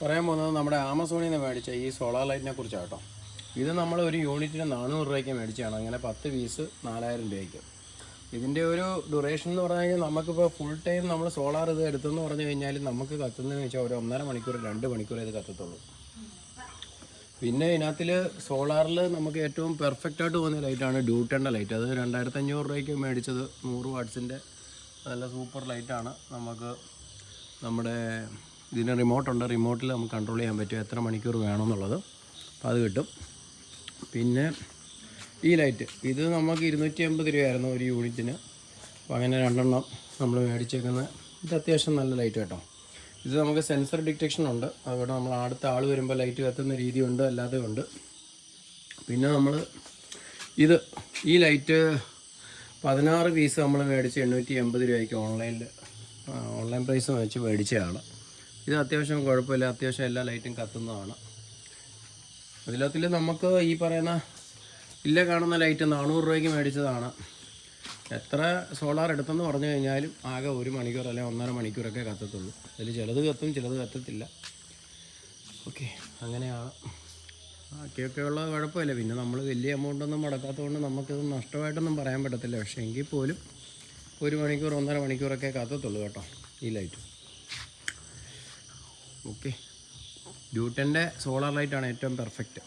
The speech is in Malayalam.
പറയാൻ പോകുന്നത് നമ്മുടെ ആമസോണിൽ നിന്ന് മേടിച്ച ഈ സോളാർ ലൈറ്റിനെ കുറിച്ചാണ് കേട്ടോ. ഇത് നമ്മൾ ഒരു യൂണിറ്റിന് 400 രൂപയ്ക്ക് മേടിച്ചാണ്. അങ്ങനെ 10 പീസ് 4000 രൂപയ്ക്ക്. ഇതിൻ്റെ ഒരു ഡ്യൂറേഷൻ എന്ന് പറഞ്ഞു കഴിഞ്ഞാൽ നമുക്കിപ്പോൾ ഫുൾ ടൈം നമ്മൾ സോളാർ ഇത് എടുത്തെന്ന് പറഞ്ഞു കഴിഞ്ഞാൽ നമുക്ക് കത്തുന്നതെന്ന് വെച്ചാൽ ഒരു 1.5 മണിക്കൂർ 2 മണിക്കൂർ ഇത് കത്തത്തുള്ളൂ. പിന്നെ ഇതിനകത്തിൽ സോളാറിൽ നമുക്ക് ഏറ്റവും പെർഫെക്റ്റായിട്ട് തോന്നിയ ലൈറ്റാണ് ഡ്യൂട്ടൻ്റെ ലൈറ്റ്. അത് 2500 രൂപയ്ക്ക് മേടിച്ചത് 100 വാട്ട്സിൻ്റെ നല്ല സൂപ്പർ ലൈറ്റാണ്. നമുക്ക് നമ്മുടെ ഇതിന് റിമോട്ടുണ്ട്. റിമോട്ടിൽ നമുക്ക് കൺട്രോൾ ചെയ്യാൻ പറ്റും എത്ര മണിക്കൂർ വേണമെന്നുള്ളത്. അപ്പോൾ അത് കിട്ടും. പിന്നെ ഈ ലൈറ്റ് ഇത് നമുക്ക് 250 രൂപയായിരുന്നു ഒരു യൂണിറ്റിന്. അപ്പോൾ അങ്ങനെ 2 എണ്ണം നമ്മൾ മേടിച്ചേക്കുന്നത്. ഇത് അത്യാവശ്യം നല്ല ലൈറ്റ് കേട്ടോ. ഇത് നമുക്ക് സെൻസർ ഡിറ്റക്ഷൻ ഉണ്ട്. അതുകൊണ്ട് നമ്മൾ അടുത്ത ആൾ വരുമ്പോൾ ലൈറ്റ് കത്തുന്ന രീതിയുണ്ട്, അല്ലാതെ ഉണ്ട്. പിന്നെ നമ്മൾ ഈ ലൈറ്റ് 16 പീസ് നമ്മൾ മേടിച്ച് 880 രൂപയ്ക്ക് ഓൺലൈൻ പ്രൈസ് വെച്ച് മേടിച്ചതാണ്. ഇത് അത്യാവശ്യം കുഴപ്പമില്ല, അത്യാവശ്യം എല്ലാ ലൈറ്റും കത്തുന്നതാണ്. അതിലത്തിൽ നമുക്ക് ഈ പറയുന്ന കാണുന്ന ലൈറ്റ് 400 രൂപയ്ക്ക് മേടിച്ചതാണ്. എത്ര സോളാർ എടുത്തെന്ന് പറഞ്ഞു കഴിഞ്ഞാലും ആകെ 1 മണിക്കൂർ അല്ലെങ്കിൽ 1.5 മണിക്കൂറൊക്കെ കത്തത്തുള്ളൂ. അതിൽ ചിലത് കത്തും, ചിലത് കത്തത്തില്ല. ഓക്കെ, അങ്ങനെയാണ്. ബാക്കിയൊക്കെയുള്ള കുഴപ്പമില്ല. പിന്നെ നമ്മൾ വലിയ എമൗണ്ടൊന്നും മുടക്കാത്തതുകൊണ്ട് നമുക്കിത് നഷ്ടമായിട്ടൊന്നും പറയാൻ പറ്റത്തില്ല. പക്ഷേ എങ്കിൽ പോലും 1 മണിക്കൂർ 1.5 മണിക്കൂറൊക്കെ കത്തത്തുള്ളൂ കേട്ടോ ഈ ലൈറ്റ്. ഓക്കെ, ഡ്യൂട്ടൻ്റെ സോളാർ ലൈറ്റാണ് ഏറ്റവും പെർഫെക്റ്റ്.